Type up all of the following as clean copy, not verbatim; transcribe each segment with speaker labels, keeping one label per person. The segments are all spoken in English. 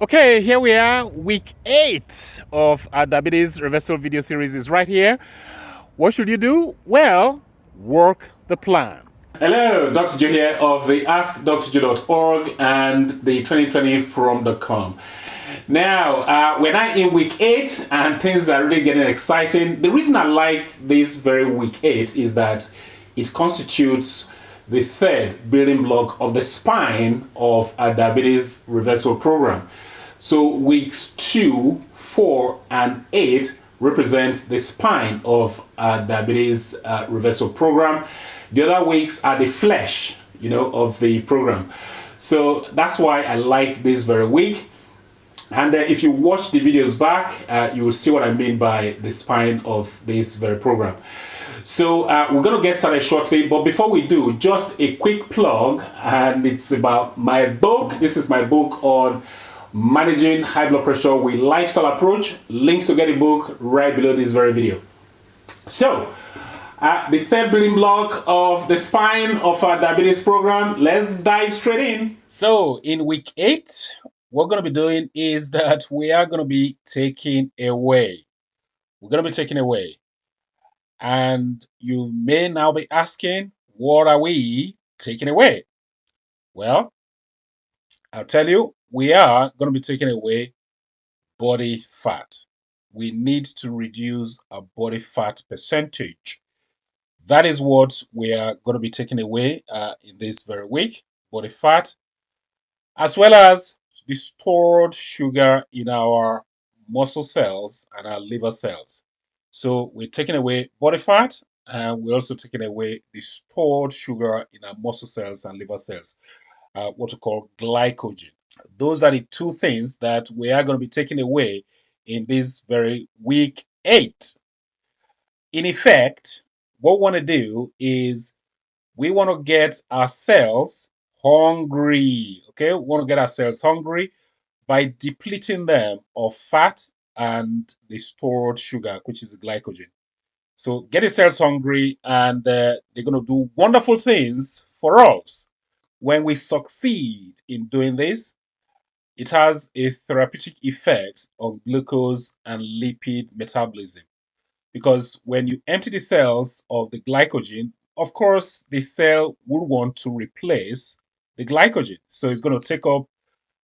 Speaker 1: Okay, here we are. Week 8 of our diabetes reversal video series is right here. What should you do? Well, work the plan. Hello, Dr. Joe here of the AskDrJoe.org and the 2020from.com. Now, we're now in week 8 and things are really getting exciting. The reason I like this very week 8 is that it constitutes the third building block of the spine of our diabetes reversal program. So weeks 2, 4, and 8 represent the spine of our diabetes reversal program. The other weeks are the flesh, of the program. So that's why I like this very week. And if you watch the videos back, you will see what I mean by the spine of this very program. So we're going to get started shortly, but before we do, just a quick plug, and it's about my book. This is my book on managing high blood pressure with lifestyle approach. Links to get the book right below this very video. So, the third building block of the spine of our diabetes program, let's dive straight in. So, in week 8, what we're going to be doing is that we are going to be taking away. We're going to be taking away. And you may now be asking, what are we taking away? Well, I'll tell you, we are going to be taking away body fat. We need to reduce our body fat percentage. That is what we are going to be taking away in this very week, body fat, as well as the stored sugar in our muscle cells and our liver cells. So we're taking away body fat, and we're also taking away the stored sugar in our muscle cells and liver cells, what we call glycogen. Those are the two things that we are going to be taking away in this very week 8. In effect, what we want to do is we want to get ourselves hungry. Okay, we want to get ourselves hungry by depleting them of fat and the stored sugar, which is the glycogen. So get yourselves hungry, and they're going to do wonderful things for us. When we succeed in doing this, it has a therapeutic effect on glucose and lipid metabolism. Because when you empty the cells of the glycogen, of course, the cell will want to replace the glycogen. So it's going to take up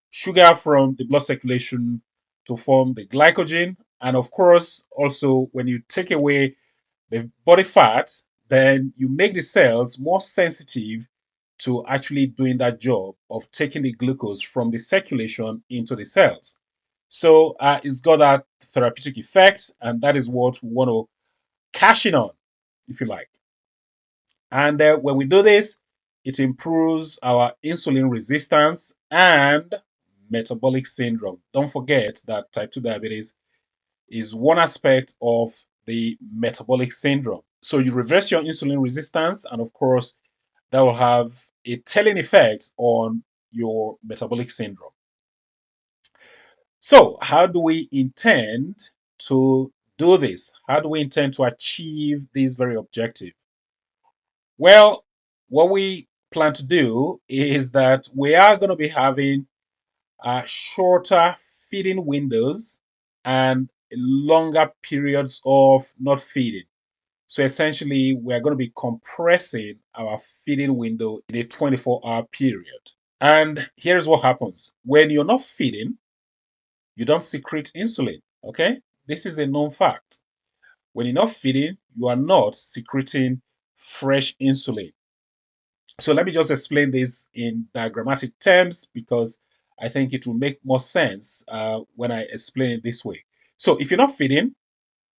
Speaker 1: sugar from the blood circulation to form the glycogen. And of course, also, when you take away the body fat, then you make the cells more sensitive to actually doing that job of taking the glucose from the circulation into the cells. So it's got that therapeutic effect, and that is what we want to cash in on, if you like. And when we do this, it improves our insulin resistance and metabolic syndrome. Don't forget that type 2 diabetes is one aspect of the metabolic syndrome. So you reverse your insulin resistance, and of course, that will have a telling effect on your metabolic syndrome. So, how do we intend to do this? How do we intend to achieve this very objective? Well, what we plan to do is that we are going to be having shorter feeding windows and longer periods of not feeding. So essentially, we are going to be compressing our feeding window in a 24-hour period. And here's what happens. When you're not feeding, you don't secrete insulin, okay? This is a known fact. When you're not feeding, you are not secreting fresh insulin. So let me just explain this in diagrammatic terms because I think it will make more sense when I explain it this way. So if you're not feeding,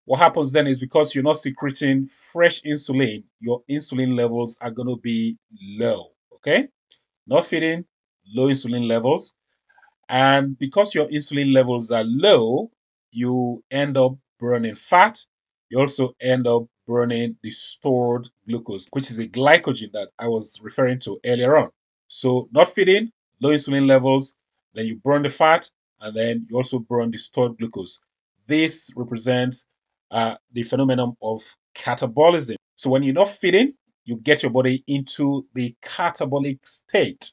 Speaker 1: what happens then is because you're not secreting fresh insulin, your insulin levels are going to be low. Okay? Not feeding, low insulin levels. And because your insulin levels are low, you end up burning fat. You also end up burning the stored glucose, which is a glycogen that I was referring to earlier on. So, not feeding, low insulin levels, then you burn the fat, and then you also burn the stored glucose. This represents the phenomenon of catabolism. So, when you're not feeding, you get your body into the catabolic state.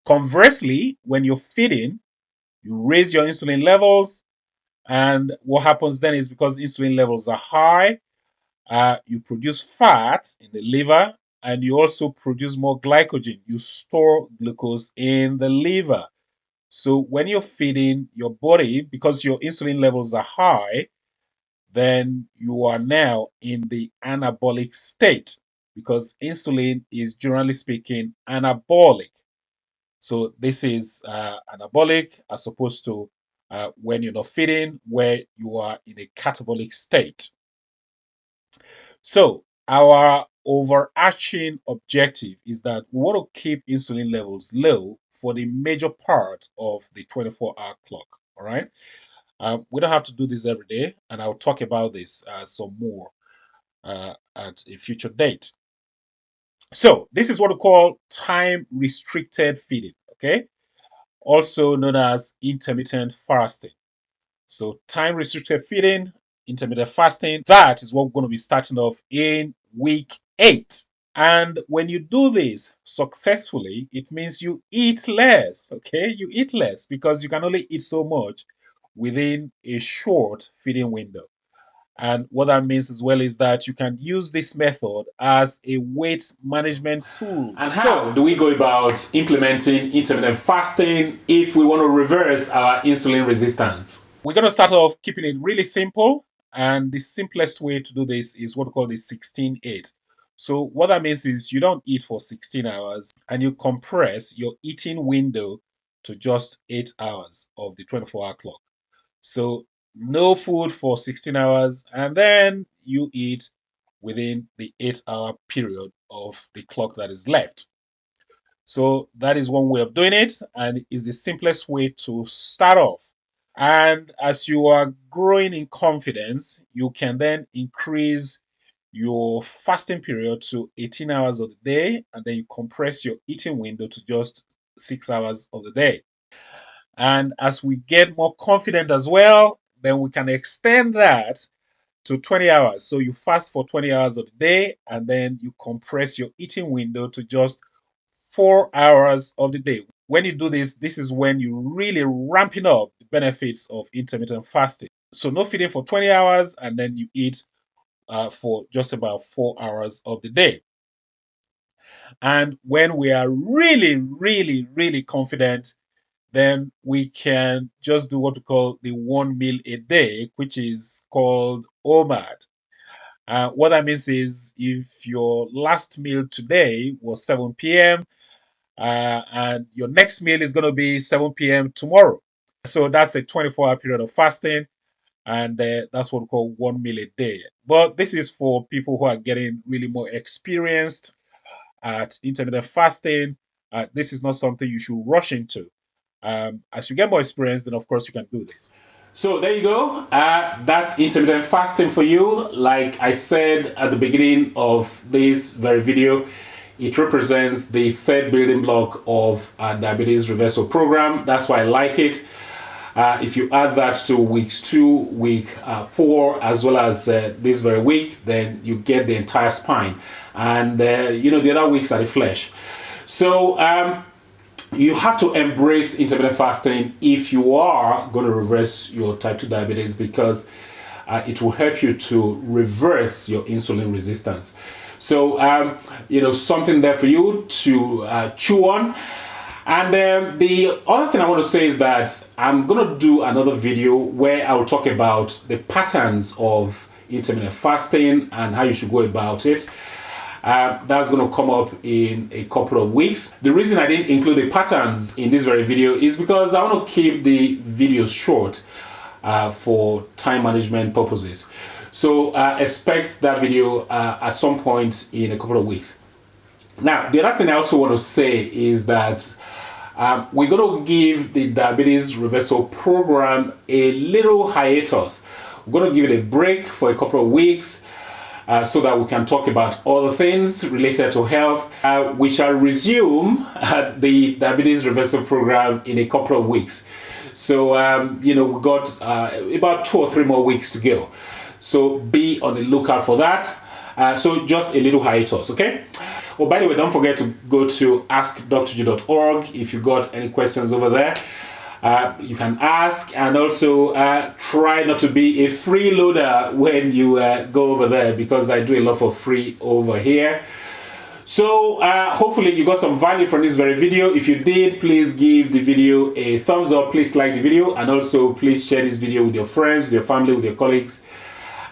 Speaker 1: Conversely, when you're feeding,
Speaker 2: You raise your insulin levels, and what happens then is because insulin levels are high, you produce fat in the liver, and you also produce more glycogen. You store glucose in the liver. So when you're feeding your body, because your insulin levels are high, then you are now in the anabolic state, because insulin is, generally speaking, anabolic. So this is anabolic as opposed to when you're not feeding, where you are in a catabolic state. So our overarching objective is that we want to keep insulin levels low for the major part of the 24-hour clock. All right. We don't have to do this every day, and I'll talk about this some more at a future date. So this is what we call time restricted feeding. Okay, also known as intermittent fasting. So time restricted feeding, intermittent fasting, that is what we're going to be starting off in week 8. And when you do this successfully, it means you eat less. Okay, you eat less because you can only eat so much within a short feeding window. And what that means as well is that you can use this method as a weight management tool.
Speaker 1: And how do we go about implementing intermittent fasting if we want to reverse our insulin resistance?
Speaker 2: We're going to start off keeping it really simple. And the simplest way to do this is what we call the 16-8. So what that means is you don't eat for 16 hours, and you compress your eating window to just 8 hours of the 24-hour clock. So no food for 16 hours, and then you eat within the 8-hour period of the clock that is left. So that is one way of doing it, and is the simplest way to start off. And as you are growing in confidence, you can then increase your fasting period to 18 hours of the day, and then you compress your eating window to just 6 hours of the day. And as we get more confident as well, then we can extend that to 20 hours. So you fast for 20 hours of the day, and then you compress your eating window to just 4 hours of the day. When you do this, this is when you're really ramping up the benefits of intermittent fasting. So no feeding for 20 hours, and then you eat for just about 4 hours of the day. And when we are really, really, really confident, then we can just do what we call the 1 meal a day, which is called OMAD. What that means is if your last meal today was 7 p.m., and your next meal is going to be 7 p.m. tomorrow. So that's a 24-hour period of fasting, and that's what we call 1 meal a day. But this is for people who are getting really more experienced at intermittent fasting. This is not something you should rush into. As you get more experience, then of course you can do this.
Speaker 1: So there you go. That's intermittent fasting for you. Like I said at the beginning of this very video, it represents the third building block of our diabetes reversal program. That's why I like it. If you add that to weeks 2, week 4, as well as this very week, then you get the entire spine. And the other weeks are the flesh. So you have to embrace intermittent fasting if you are going to reverse your type 2 diabetes, because it will help you to reverse your insulin resistance. So, something there for you to chew on. And the other thing I want to say is that I'm going to do another video where I will talk about the patterns of intermittent fasting and how you should go about it. That's going to come up in a couple of weeks. The reason I didn't include the patterns in this very video is because I want to keep the videos short for time management purposes. So expect that video at some point in a couple of weeks. Now, the other thing I also want to say is that we're going to give the diabetes reversal program a little hiatus. We're going to give it a break for a couple of weeks so that we can talk about other things related to health. We shall resume the diabetes reversal program in a couple of weeks. So, we've got about 2 or 3 more weeks to go. So be on the lookout for that. So just a little hiatus, okay? Oh, by the way, don't forget to go to askdrg.org if you got any questions over there. You can ask, and also try not to be a freeloader when you go over there, because I do a lot for free over here. So hopefully you got some value from this very video. If you did, please give the video a thumbs up, please like the video, and also please share this video with your friends, with your family, with your colleagues.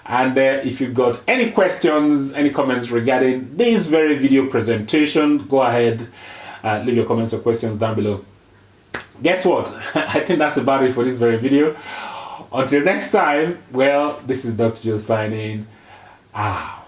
Speaker 1: And if you've got any questions, any comments regarding this very video presentation, go ahead, leave your comments or questions down below. Guess what? I think that's about it for this very video. Until next time, well, this is Dr. Joe signing out.